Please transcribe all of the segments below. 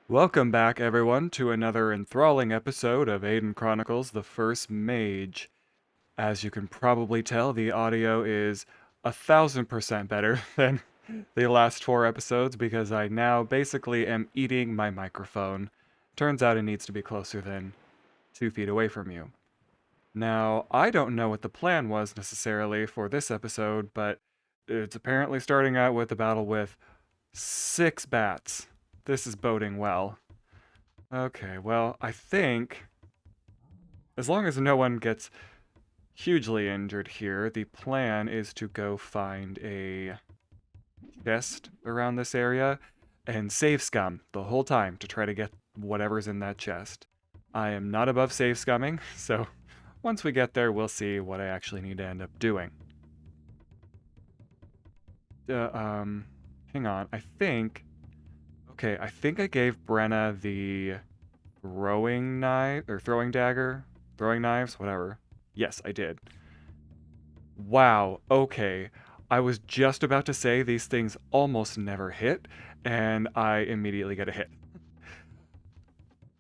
Welcome back, everyone, to another enthralling episode of Aidyn Chronicles, the first Mage. As you can probably tell, the audio is 1,000% better than the last four episodes because I now basically am eating my microphone. Turns out it needs to be closer than 2 feet away from you. Now, I don't know what the plan was necessarily for this episode, but it's apparently starting out with a battle with 6 bats. This is boding well. Okay, well, I think as long as no one gets hugely injured here, the plan is to go find a chest around this area and save scum the whole time to try to get whatever's in that chest. I am not above save scumming, so once we get there, we'll see what I actually need to end up doing. Uh, um, Hang on. I think I gave Brenna the throwing knife or throwing dagger, throwing knives, whatever. Yes, I did. Wow, okay. I was just about to say these things almost never hit, and I immediately get a hit.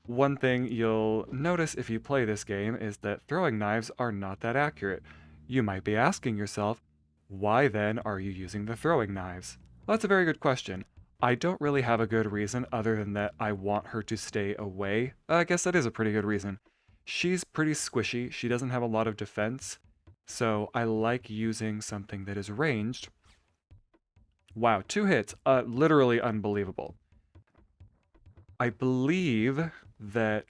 One thing you'll notice if you play this game is that throwing knives are not that accurate. You might be asking yourself, why then are you using the throwing knives? Well, that's a very good question. I don't really have a good reason other than that I want her to stay away. I guess that is a pretty good reason. She's pretty squishy, she doesn't have a lot of defense, so I like using something that is ranged. Wow, 2 hits. Literally unbelievable. I believe that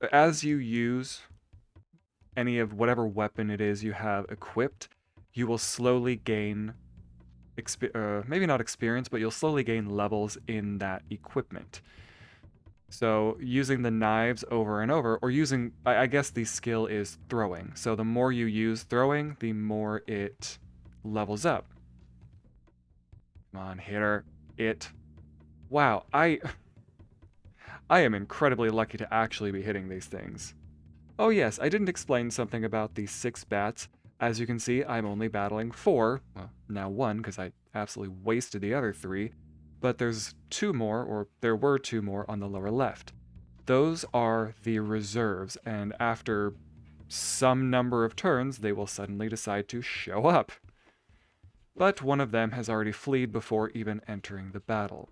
as you use any of whatever weapon it is you have equipped, you will slowly gain, maybe not experience, but you'll slowly gain levels in that equipment. So using the knives over and over, or using, I guess the skill is throwing. So the more you use throwing, the more it levels up. Come on, hit her. Wow, I am incredibly lucky to actually be hitting these things. Oh yes, I didn't explain something about the 6 bats. As you can see, I'm only battling 4, well, now 1 because I absolutely wasted the other 3, but there's 2 more, or there were 2 more on the lower left. Those are the reserves, and after some number of turns, they will suddenly decide to show up. But one of them has already fled before even entering the battle.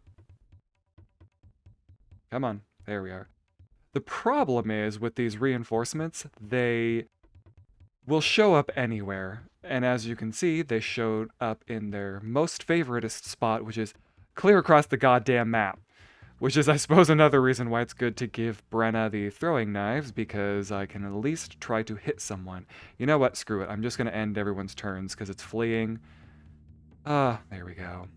Come on, there we are. The problem is with these reinforcements, they will show up anywhere. And as you can see, they showed up in their most favoritist spot, which is clear across the goddamn map. Which is, I suppose, another reason why it's good to give Brenna the throwing knives, because I can at least try to hit someone. You know what? Screw it. I'm just going to end everyone's turns because it's fleeing. There we go.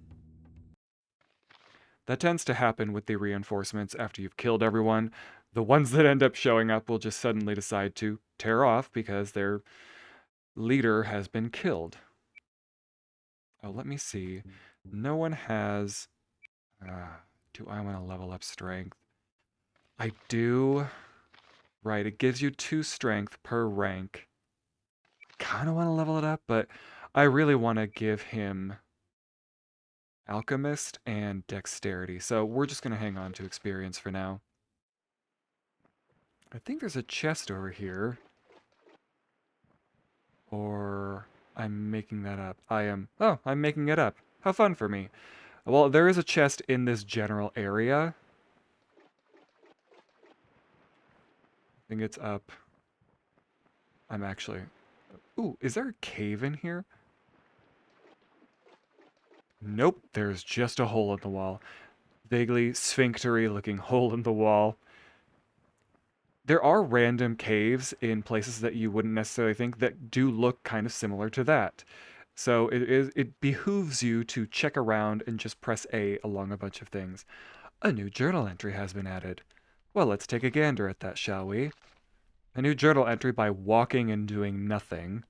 That tends to happen with the reinforcements after you've killed everyone. The ones that end up showing up will just suddenly decide to tear off because their leader has been killed. Oh, let me see. No one has... do I want to level up strength? I do. Right, it gives you 2 strength per rank. Kind of want to level it up, but I really want to give him Alchemist and Dexterity. So we're just going to hang on to experience for now. I think there's a chest over here. Or I'm making that up. Oh, I'm making it up. How fun for me. Well, there is a chest in this general area. I think it's up. I'm actually... Ooh, is there a cave in here? Nope, there's just a hole in the wall. Vaguely sphinctery looking hole in the wall. There are random caves in places that you wouldn't necessarily think that do look kind of similar to that. So it behooves you to check around and just press A along a bunch of things. A new journal entry has been added. Well, let's take a gander at that, shall we? A new journal entry by walking and doing nothing.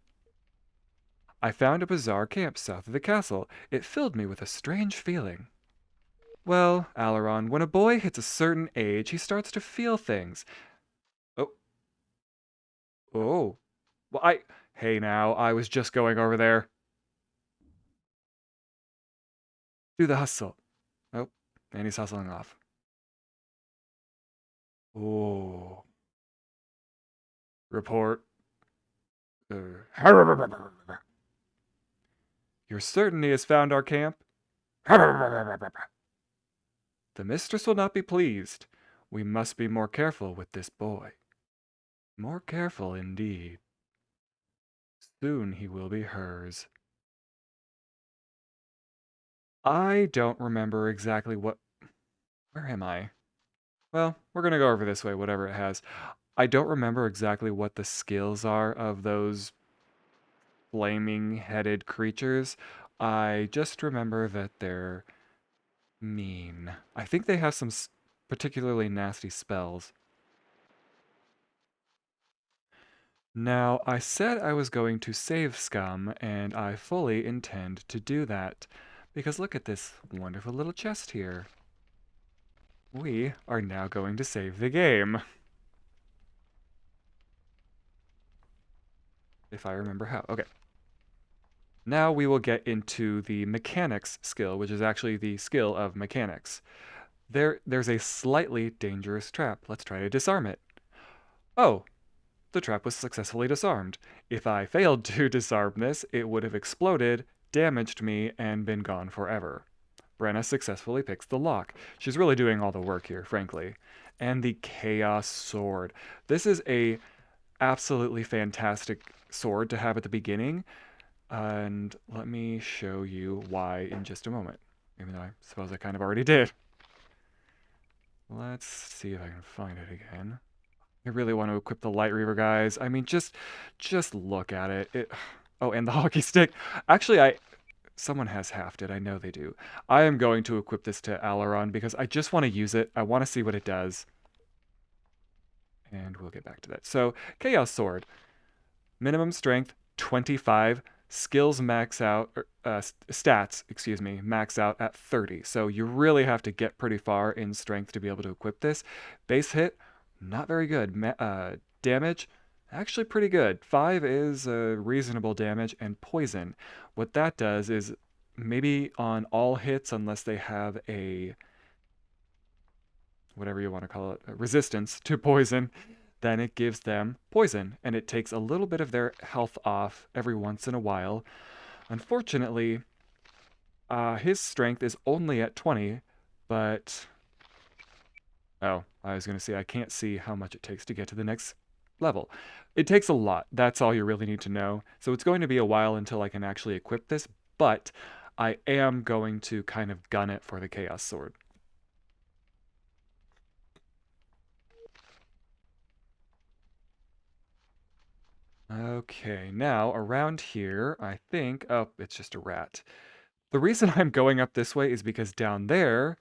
I found a bizarre camp south of the castle. It filled me with a strange feeling. Well, Alaron, when a boy hits a certain age, he starts to feel things. Oh, oh. Well, Hey now, I was just going over there. Do the hustle. Oh, and he's hustling off. Oh. Report. Your certainty has found our camp. The mistress will not be pleased. We must be more careful with this boy. More careful indeed. Soon he will be hers. I don't remember exactly what... Where am I? Well, we're gonna go over this way, whatever it has. I don't remember exactly what the skills are of those flaming-headed creatures. I just remember that they're mean. I think they have some particularly nasty spells. Now, I said I was going to save Scum, and I fully intend to do that. Because look at this wonderful little chest here. We are now going to save the game. If I remember how. Okay. Now we will get into the mechanics skill, which is actually the skill of mechanics. There's a slightly dangerous trap. Let's try to disarm it. Oh, the trap was successfully disarmed. If I failed to disarm this, it would have exploded, damaged me, and been gone forever. Brenna successfully picks the lock. She's really doing all the work here, frankly. And the Chaos Sword. This is a absolutely fantastic sword to have at the beginning. And let me show you why in just a moment. Even though I suppose I kind of already did. Let's see if I can find it again. I really want to equip the Light Reaver, guys. I mean, just look at it. Oh, and the hockey stick. Actually, someone has halved it. I know they do. I am going to equip this to Alaron because I just want to use it. I want to see what it does. And we'll get back to that. So, Chaos Sword. Minimum strength, 25. Skills max out, stats, excuse me, max out at 30. So you really have to get pretty far in strength to be able to equip this. Base hit, not very good. Damage, actually pretty good. 5 is reasonable damage, and poison. What that does is maybe on all hits, unless they have a, whatever you want to call it, a resistance to poison, then it gives them poison, and it takes a little bit of their health off every once in a while. Unfortunately, his strength is only at 20, but... Oh, I was going to say, I can't see how much it takes to get to the next level. It takes a lot. That's all you really need to know. So it's going to be a while until I can actually equip this, but I am going to kind of gun it for the Chaos Sword. Okay, now around here, I think... Oh, it's just a rat. The reason I'm going up this way is because down there,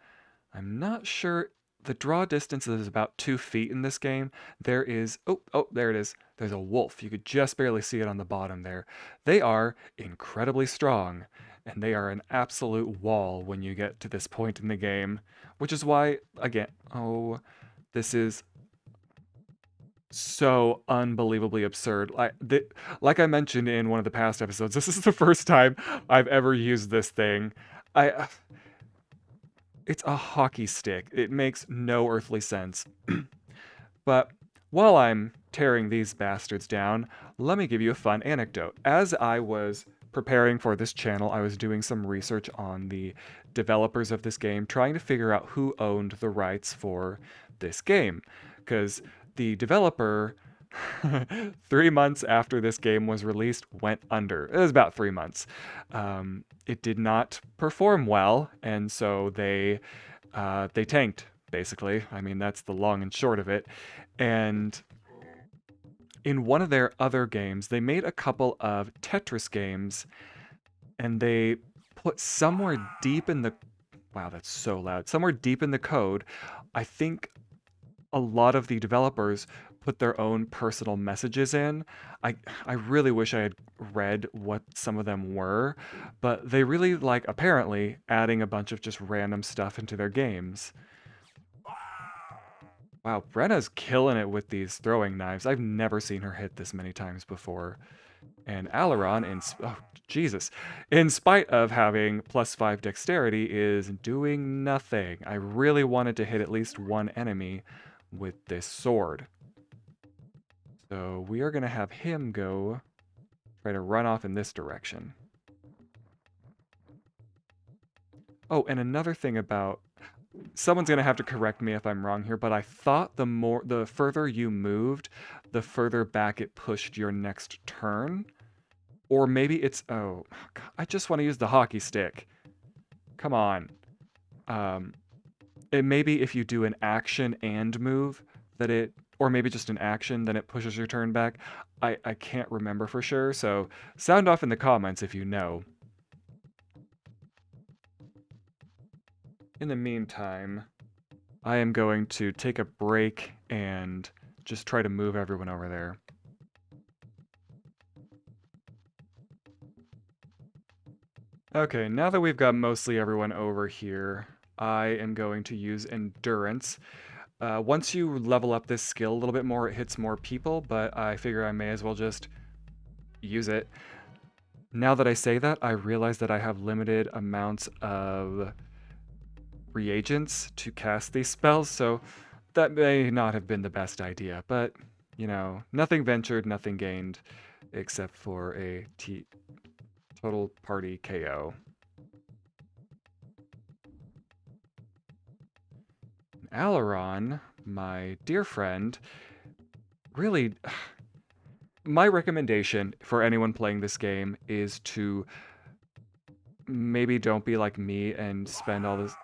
I'm not sure... The draw distance is about 2 feet in this game. There is... Oh, there it is. There's a wolf. You could just barely see it on the bottom there. They are incredibly strong, and they are an absolute wall when you get to this point in the game. Which is why, again... Oh, this is so unbelievably absurd. Like I mentioned in one of the past episodes, this is the first time I've ever used this thing. It's a hockey stick. It makes no earthly sense. But while I'm tearing these bastards down, let me give you a fun anecdote. As I was preparing for this channel, I was doing some research on the developers of this game, trying to figure out who owned the rights for this game. Because the developer, 3 months after this game was released, went under. It was about 3 months. It did not perform well, and so they tanked, basically. I mean, that's the long and short of it. And in one of their other games, they made a couple of Tetris games, and they put somewhere deep in the... Wow, that's so loud. Somewhere deep in the code, I think a lot of the developers put their own personal messages in. I really wish I had read what some of them were, but they really like, apparently, adding a bunch of just random stuff into their games. Wow, Brenna's killing it with these throwing knives. I've never seen her hit this many times before. And Alaron, oh, Jesus, in spite of having +5 dexterity, is doing nothing. I really wanted to hit at least one enemy with this sword. So we are going to have him go try to run off in this direction. Oh, and another thing about... Someone's going to have to correct me if I'm wrong here, but I thought the further you moved, the further back it pushed your next turn. Or maybe it's... Oh, I just want to use the hockey stick. Come on. It maybe if you do an action and move, that it... Or maybe just an action, then it pushes your turn back. I can't remember for sure, so sound off in the comments if you know. In the meantime, I am going to take a break and just try to move everyone over there. Okay, now that we've got mostly everyone over here, I am going to use Endurance. Once you level up this skill a little bit more, it hits more people, but I figure I may as well just use it. Now that I say that, I realize that I have limited amounts of reagents to cast these spells, so that may not have been the best idea, but, you know, nothing ventured, nothing gained, except for a total party KO. Aileron, my dear friend, really... My recommendation for anyone playing this game is to maybe don't be like me and spend all this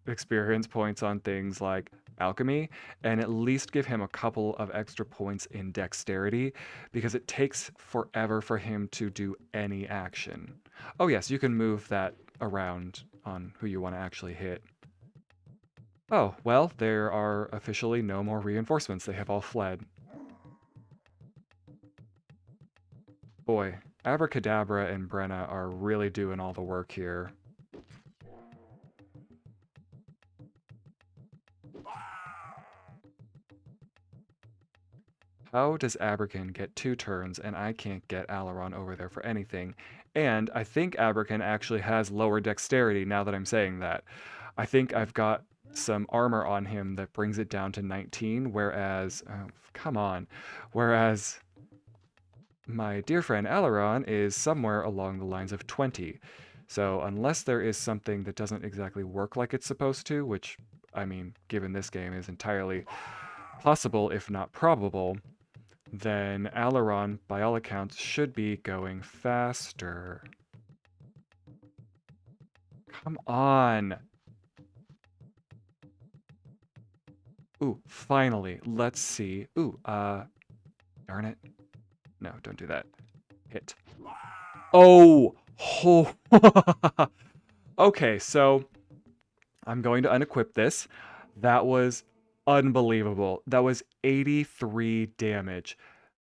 experience points on things like alchemy, and at least give him a couple of extra points in dexterity, because it takes forever for him to do any action. Oh yes, you can move that around on who you want to actually hit. Oh, well, there are officially no more reinforcements. They have all fled. Boy, Abracadabra and Brenna are really doing all the work here. How does Abracan get 2 turns and I can't get Aileron over there for anything? And I think Abracan actually has lower dexterity now that I'm saying that. I think I've got some armor on him that brings it down to 19, whereas... Oh, come on. Whereas my dear friend Aileron is somewhere along the lines of 20. So unless there is something that doesn't exactly work like it's supposed to, which, I mean, given this game is entirely possible if not probable, then Aileron, by all accounts, should be going faster. Come on! Ooh, finally, let's see. Ooh, darn it. No, don't do that. Hit. Oh! Oh! Okay, so I'm going to unequip this. That was unbelievable. That was 83 damage.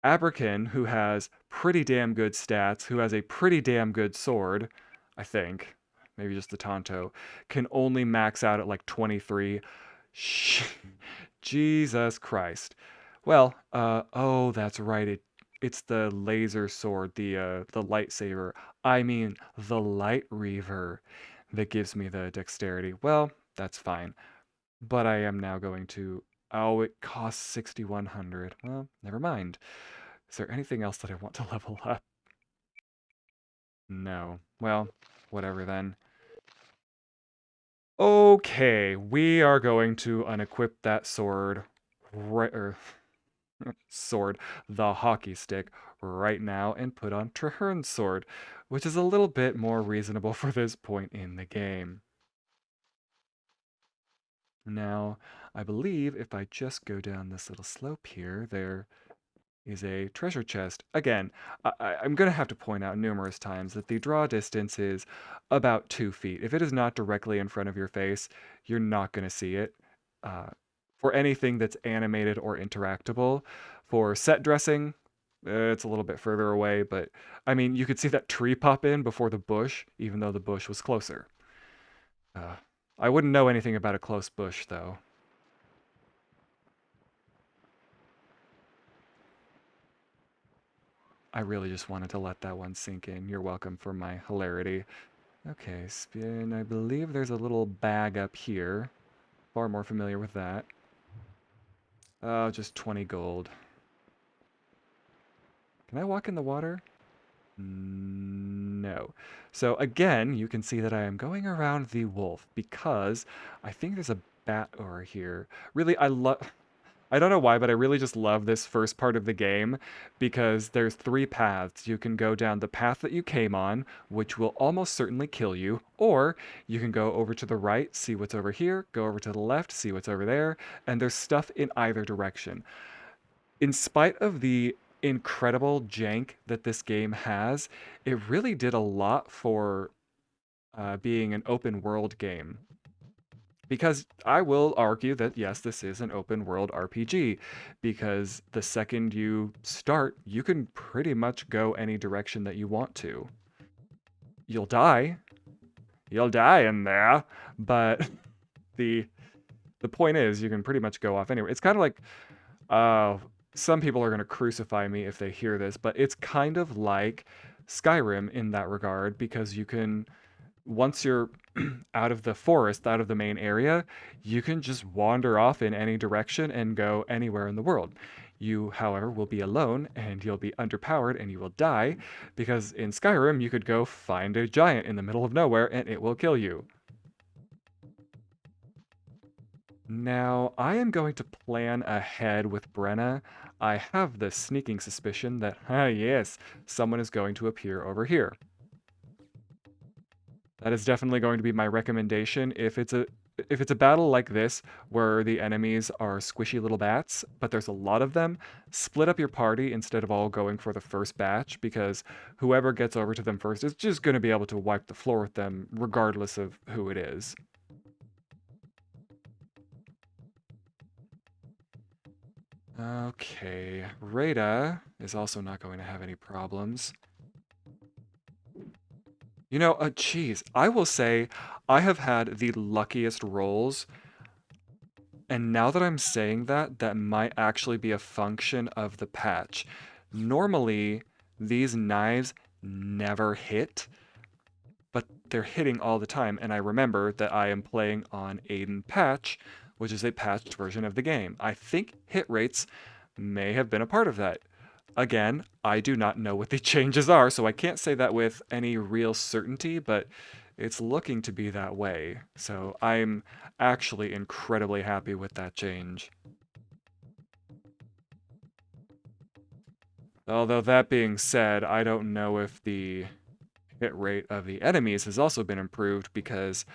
Abracan, who has pretty damn good stats, who has a pretty damn good sword, I think, maybe just the Tonto, can only max out at like 23. Jesus Christ. Well, oh, that's right. It's the laser sword, the lightsaber. I mean, the light reaver that gives me the dexterity. Well, that's fine. But I am now going to... Oh, it costs 6,100. Well, never mind. Is there anything else that I want to level up? No. Well, whatever then. Okay, we are going to unequip that sword, sword, the hockey stick, right now and put on Traherne's sword, which is a little bit more reasonable for this point in the game. Now, I believe if I just go down this little slope here, there is a treasure chest. Again, I'm going to have to point out numerous times that the draw distance is about 2 feet. If it is not directly in front of your face, you're not going to see it. For anything that's animated or interactable, for set dressing, it's a little bit further away, but I mean, you could see that tree pop in before the bush, even though the bush was closer. I wouldn't know anything about a close bush, though. I really just wanted to let that one sink in. You're welcome for my hilarity. Okay, spin. I believe there's a little bag up here. Far more familiar with that. Just 20 gold. Can I walk in the water? No. So again, you can see that I am going around the wolf because I think there's a bat over here. Really, I don't know why, but I really just love this first part of the game because there's three paths. You can go down the path that you came on, which will almost certainly kill you, or you can go over to the right, see what's over here, go over to the left, see what's over there, and there's stuff in either direction. In spite of the incredible jank that this game has, it really did a lot for being an open world game. Because I will argue that yes, this is an open world RPG, because the second you start, you can pretty much go any direction that you want to. You'll die. You'll die in there, but the the point is you can pretty much go off anywhere. It's kind of like uh some people are going to crucify me if they hear this, but it's kind of like Skyrim in that regard because you can once you're out of the forest, out of the main area, you can just wander off in any direction and go anywhere in the world. You, however, will be alone and you'll be underpowered and you will die because in Skyrim you could go find a giant in the middle of nowhere and it will kill you. Now, I am going to plan ahead with Brenna. I have the sneaking suspicion that, yes, someone is going to appear over here. That is definitely going to be my recommendation. If it's a battle like this where the enemies are squishy little bats, but there's a lot of them, split up your party instead of all going for the first batch because whoever gets over to them first is just going to be able to wipe the floor with them regardless of who it is. Okay, Rada is also not going to have any problems. Geez, I will say I have had the luckiest rolls. And now that I'm saying that, that might actually be a function of the patch. Normally, these knives never hit, but they're hitting all the time. And I remember that I am playing on Aidyn Patch, which is a patched version of the game. I think hit rates may have been a part of that. Again, I do not know what the changes are, so I can't say that with any real certainty, but it's looking to be that way. So I'm actually incredibly happy with that change. Although that being said, I don't know if the hit rate of the enemies has also been improved because,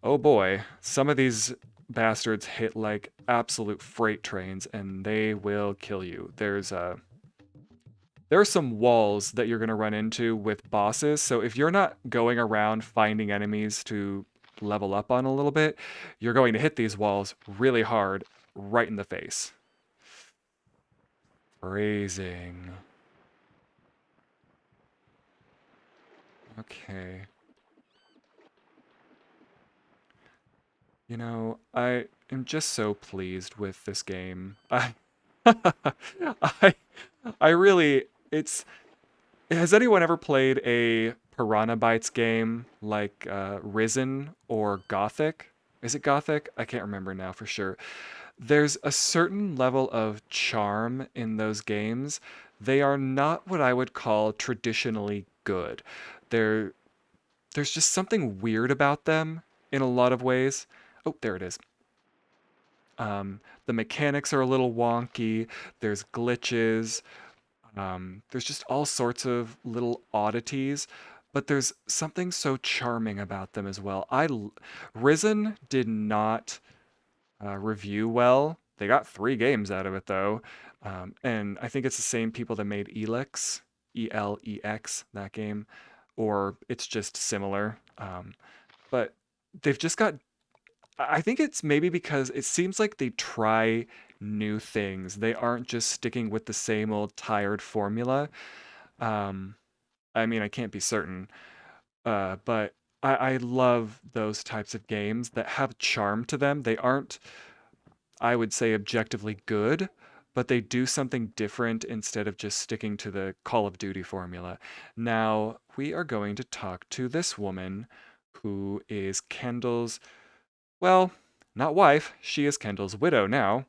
oh boy, some of these bastards hit like absolute freight trains and they will kill you. There are some walls that you're going to run into with bosses. So if you're not going around finding enemies to level up on a little bit, you're going to hit these walls really hard right in the face. Phrasing. Okay. I am just so pleased with this game. I, I really, it's, has anyone ever played a Piranha Bytes game like Risen or Gothic? Is it Gothic? I can't remember now for sure. There's a certain level of charm in those games. They are not what I would call traditionally good. They're, there's just something weird about them in a lot of ways. Oh, there it is. The mechanics are a little wonky. There's glitches. There's just all sorts of little oddities, but there's something so charming about them as well. Risen did not review well. They got 3 games out of it though, and I think it's the same people that made Elex, Elex, that game, or it's just similar. But they've just got I think it's maybe because it seems like they try new things. They aren't just sticking with the same old tired formula. Um, I mean, I can't be certain, but I love those types of games that have charm to them. They aren't, I would say, objectively good, but they do something different instead of just sticking to the Call of Duty formula. Now, we are going to talk to this woman who is Kendall's well, not wife, she is Kendall's widow now.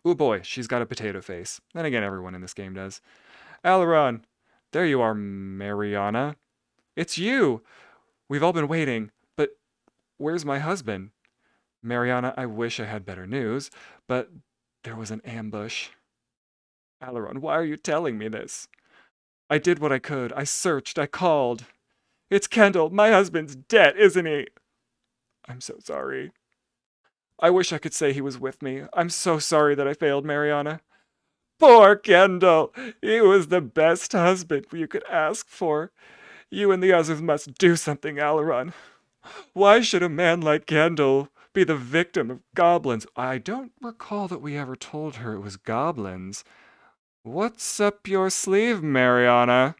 Oh boy, she's got a potato face. Then again, everyone in this game does. Aileron! There you are, Mariana. It's you! We've all been waiting, but where's my husband? Mariana, I wish I had better news, but there was an ambush. Aileron, why are you telling me this? I did what I could. I searched. I called. It's Kendall. My husband's dead, isn't he? I'm so sorry. I wish I could say he was with me. I'm so sorry that I failed, Mariana. Poor Kendall. He was the best husband you could ask for. You and the others must do something, Aileron. Why should a man like Kendall be the victim of goblins? I don't recall that we ever told her it was goblins. What's up your sleeve, Mariana?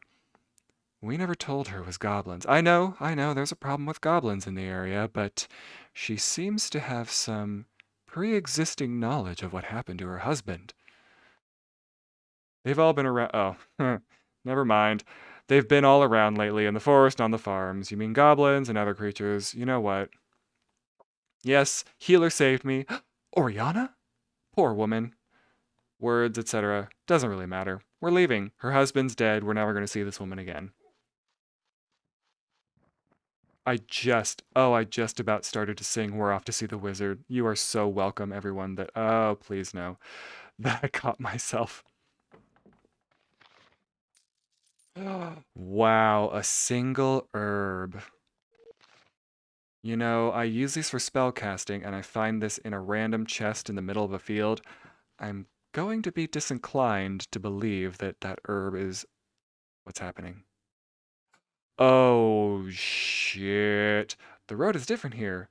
We never told her it was goblins. I know, there's a problem with goblins in the area, but she seems to have some pre-existing knowledge of what happened to her husband. They've all been around. Oh, never mind. They've been all around lately in the forest and on the farms. You mean goblins and other creatures. You know what? Yes, healer saved me. Oriana? Poor woman. Words, etc. Doesn't really matter. We're leaving. Her husband's dead. We're never going to see this woman again. I just about started to sing We're Off to See the Wizard. You are so welcome, everyone. Oh, please no. That I caught myself. Wow, a single herb. You know, I use these for spell casting, and I find this in a random chest in the middle of a field. I'm going to be disinclined to believe that that herb is what's happening. Oh, shit. The road is different here.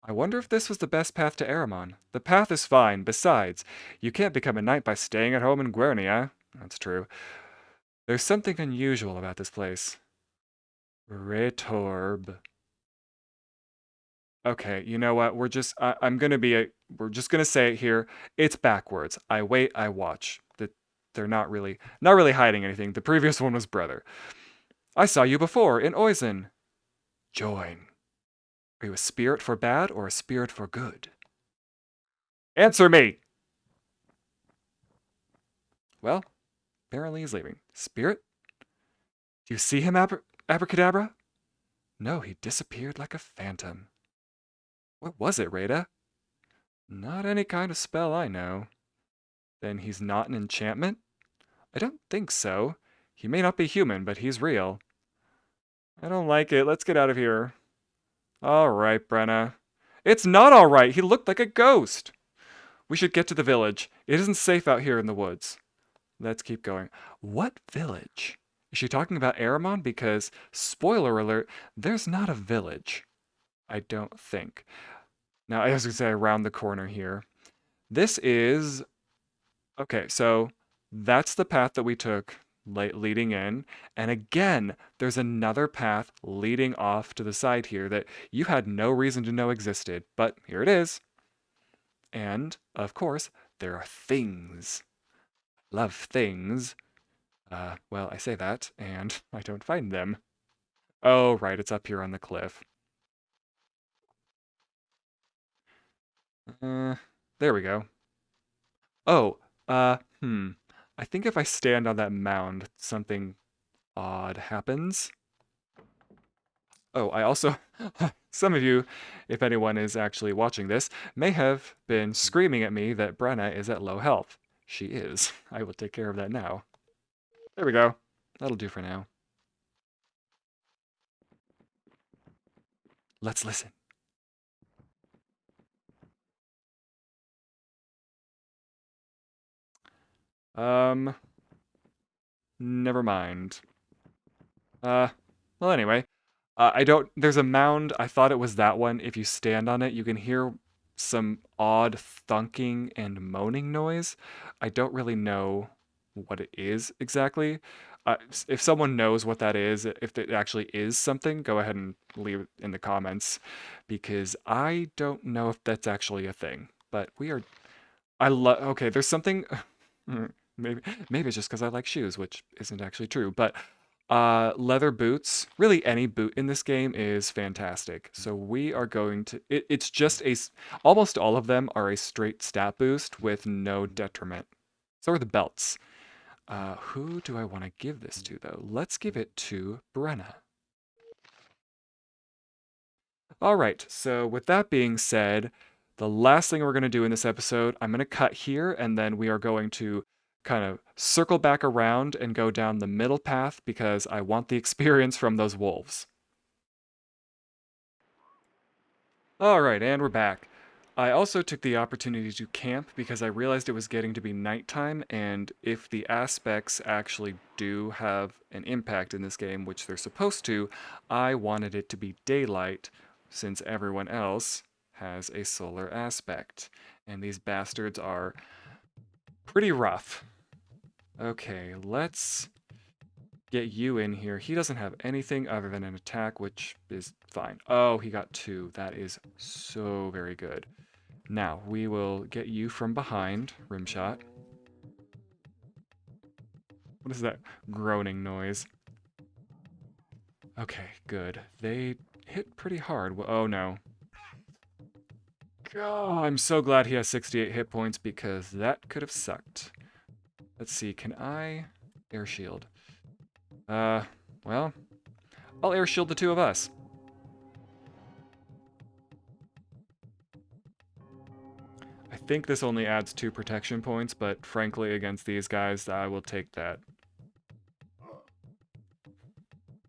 I wonder if this was the best path to Aramon. The path is fine. Besides, you can't become a knight by staying at home in Guernia. That's true. There's something unusual about this place. Retorb. Okay, you know what? We're just gonna say it here. It's backwards. I wait, I watch. They're not really hiding anything. The previous one was brother. I saw you before in Oizen. Join. Are you a spirit for bad or a spirit for good? Answer me! Well, apparently he's leaving. Spirit? Do you see him, Abracadabra? No, he disappeared like a phantom. What was it, Rada? Not any kind of spell I know. Then he's not an enchantment? I don't think so. He may not be human, but he's real. I don't like it. Let's get out of here. All right, Brenna. It's not all right. He looked like a ghost. We should get to the village. It isn't safe out here in the woods. Let's keep going. What village? Is she talking about Aramon? Because, spoiler alert, there's not a village. I don't think. Now, I was going to say around the corner here. This is... Okay, so that's the path that we took leading in. And again, there's another path leading off to the side here that you had no reason to know existed. But here it is. And, of course, there are things. Love things. Well, I say that, and I don't find them. Oh, right, it's up here on the cliff. There we go. Oh, I think if I stand on that mound, something odd happens. Oh, I also... Some of you, if anyone is actually watching this, may have been screaming at me that Brenna is at low health. She is. I will take care of that now. There we go. That'll do for now. Let's listen. Never mind. Well anyway. There's a mound. I thought it was that one. If you stand on it, you can hear some odd thunking and moaning noise. I don't really know what it is exactly. If someone knows what that is, if it actually is something, go ahead and leave it in the comments, because I don't know if that's actually a thing. But okay, there's something, maybe it's just because I like shoes, which isn't actually true, but Leather boots. Really, any boot in this game is fantastic. So we are going to. It's just almost all of them are a straight stat boost with no detriment. So are the belts. Who do I want to give this to, though? Let's give it to Brenna. All right, so with that being said, the last thing we're going to do in this episode, I'm going to cut here, and then we are going to kind of circle back around and go down the middle path because I want the experience from those wolves. All right, and we're back. I also took the opportunity to camp because I realized it was getting to be nighttime, and if the aspects actually do have an impact in this game, which they're supposed to, I wanted it to be daylight since everyone else has a solar aspect. And these bastards are pretty rough. Okay, let's get you in here. He doesn't have anything other than an attack, which is fine. Oh, he got 2. That is so very good. Now, we will get you from behind, Rimshot. What is that groaning noise? Okay, good. They hit pretty hard. Oh no. God, I'm so glad he has 68 hit points because that could have sucked. Let's see, can I air shield? Well, I'll air shield the 2 of us. I think this only adds 2 protection points, but frankly, against these guys, I will take that.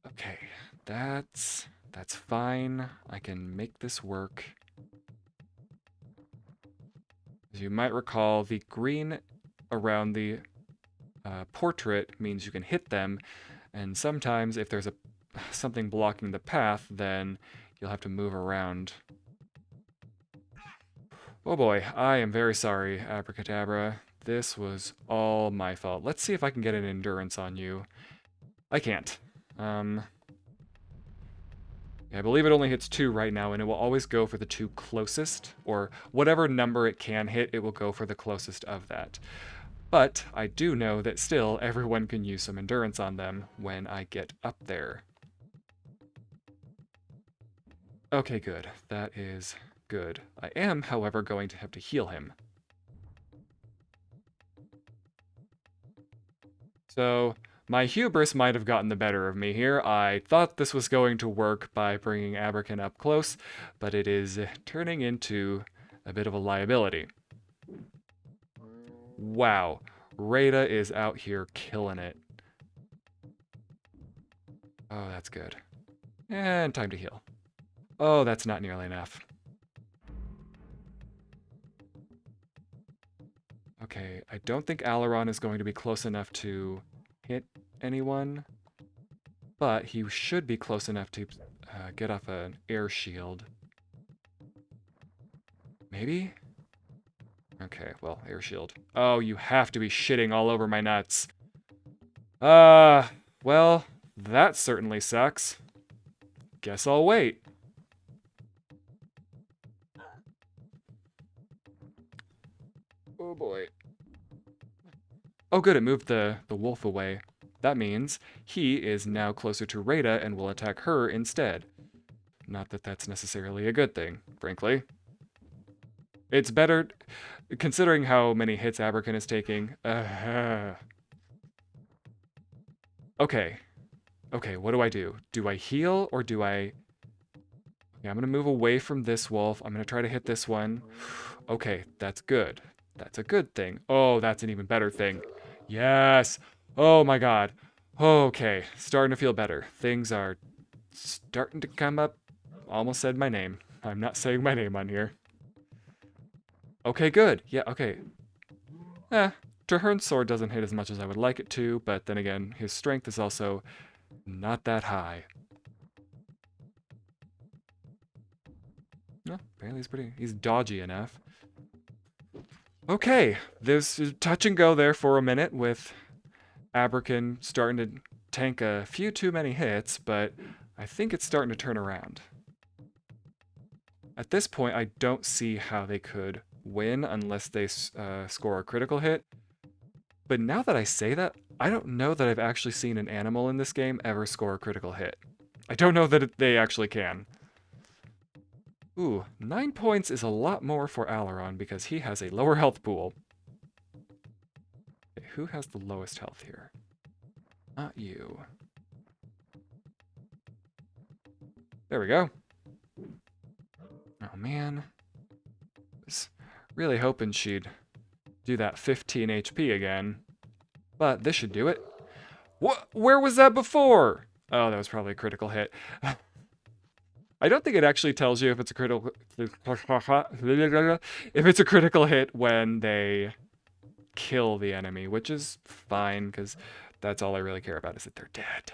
Okay, that's fine. I can make this work. As you might recall, the green around the portrait means you can hit them, and sometimes if there's something blocking the path, then you'll have to move around. Oh boy, I am very sorry, Abracadabra. This was all my fault. Let's see if I can get an endurance on you. I can't. I believe it only hits 2 right now, and it will always go for the 2 closest, or whatever number it can hit, it will go for the closest of that. But I do know that still everyone can use some endurance on them when I get up there. Okay, good. That is good. I am, however, going to have to heal him. So, my hubris might have gotten the better of me here. I thought this was going to work by bringing Abrakan up close, but it is turning into a bit of a liability. Wow, Rada is out here killing it. Oh, that's good. And time to heal. Oh, that's not nearly enough. Okay, I don't think Alaron is going to be close enough to hit anyone, but he should be close enough to get off an air shield. Maybe? Okay, well, air shield. Oh, you have to be shitting all over my nuts. Well, that certainly sucks. Guess I'll wait. Oh boy. Oh good, it moved the wolf away. That means he is now closer to Rada and will attack her instead. Not that that's necessarily a good thing, frankly. It's better, considering how many hits Abrakan is taking. Okay. Okay, what do I do? Do I heal or do I... Okay, I'm going to move away from this wolf. I'm going to try to hit this one. Okay, that's good. That's a good thing. Oh, that's an even better thing. Yes! Oh my god. Okay, starting to feel better. Things are starting to come up. Almost said my name. I'm not saying my name on here. Okay, good. Yeah, okay. Trahern's sword doesn't hit as much as I would like it to, but then again, his strength is also not that high. No, apparently he's dodgy enough. Okay, there's touch and go there for a minute with Abrakan starting to tank a few too many hits, but I think it's starting to turn around. At this point, I don't see how they could win unless they score a critical hit. But now that I say that, I don't know that I've actually seen an animal in this game ever score a critical hit. I don't know that they actually can. Ooh, 9 points is a lot more for Aileron because he has a lower health pool. Okay, who has the lowest health here? Not you. There we go. Oh man. Was really hoping she'd do that 15 HP again. But this should do it. What? Where was that before? Oh, that was probably a critical hit. I don't think it actually tells you if it's a critical if it's a critical hit when they kill the enemy, which is fine because that's all I really care about is that they're dead.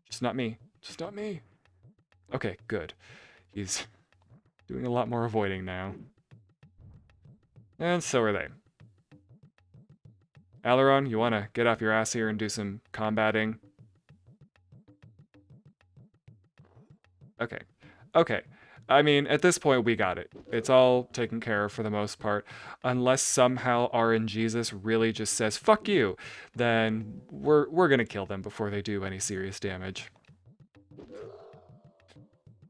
Just not me. Just not me. Okay, good. He's doing a lot more avoiding now. And so are they. Aileron, you want to get off your ass here and do some combating? Okay. Okay. I mean, at this point, we got it. It's all taken care of for the most part. Unless somehow RNGesus really just says, fuck you, then we're going to kill them before they do any serious damage.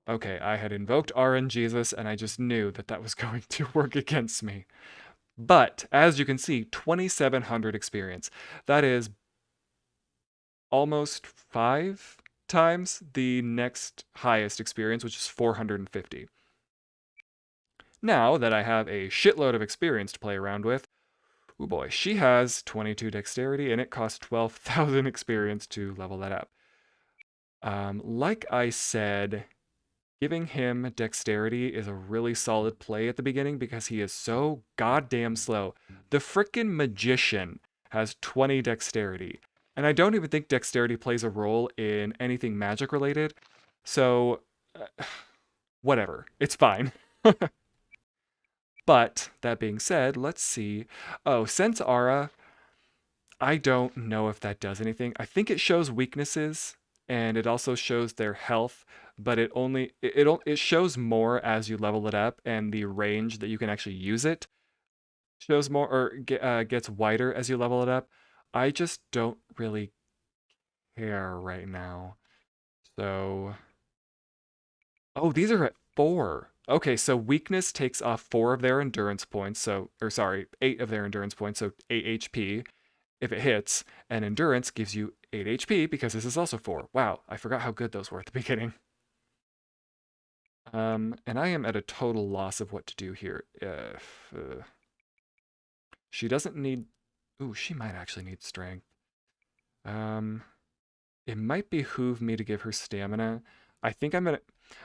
Okay, I had invoked RNGesus, and I just knew that that was going to work against me. But, as you can see, 2,700 experience. That is almost 5 times the next highest experience, which is 450. Now that I have a shitload of experience to play around with, oh boy, she has 22 dexterity, and it costs 12,000 experience to level that up. Like I said, giving him dexterity is a really solid play at the beginning because he is so goddamn slow. The frickin' magician has 20 dexterity. And I don't even think dexterity plays a role in anything magic related. So, whatever. It's fine. But, that being said, let's see. Oh, Sense Aura, I don't know if that does anything. I think it shows weaknesses, and it also shows their health, but it shows more as you level it up, and the range that you can actually use it shows more or gets wider as you level it up. I just don't really care right now. So, oh, these are at 4. Okay, so weakness takes off 4 of their endurance points, so, or sorry, 8 of their endurance points, so 8 HP if it hits, and endurance gives you 8 HP because this is also 4. Wow, I forgot how good those were at the beginning. And I am at a total loss of what to do here. She doesn't need... Ooh, she might actually need strength. It might behoove me to give her stamina. I think I'm gonna...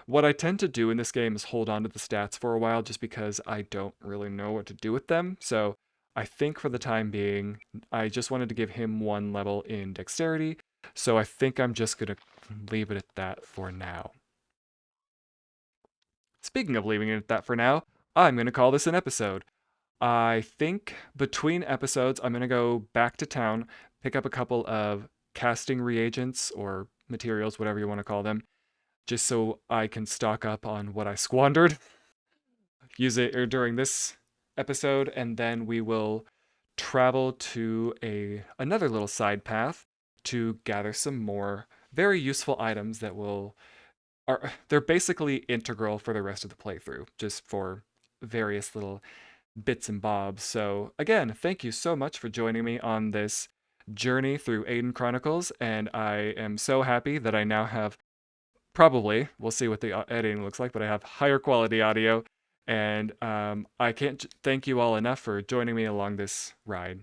What I tend to do in this game is hold on to the stats for a while just because I don't really know what to do with them. So I think for the time being, I just wanted to give him 1 level in dexterity. So I think I'm just gonna leave it at that for now. Speaking of leaving it at that for now, I'm gonna call this an episode. I think between episodes, I'm gonna go back to town, pick up a couple of casting reagents or materials, whatever you want to call them, just so I can stock up on what I squandered. Use it during this episode, and then we will travel to another little side path to gather some more very useful items that they're basically integral for the rest of the playthrough, just for various little bits and bobs. So again, thank you so much for joining me on this journey through Aidyn Chronicles, and I am so happy that I now have probably, we'll see what the editing looks like, but I have higher quality audio, and I can't thank you all enough for joining me along this ride.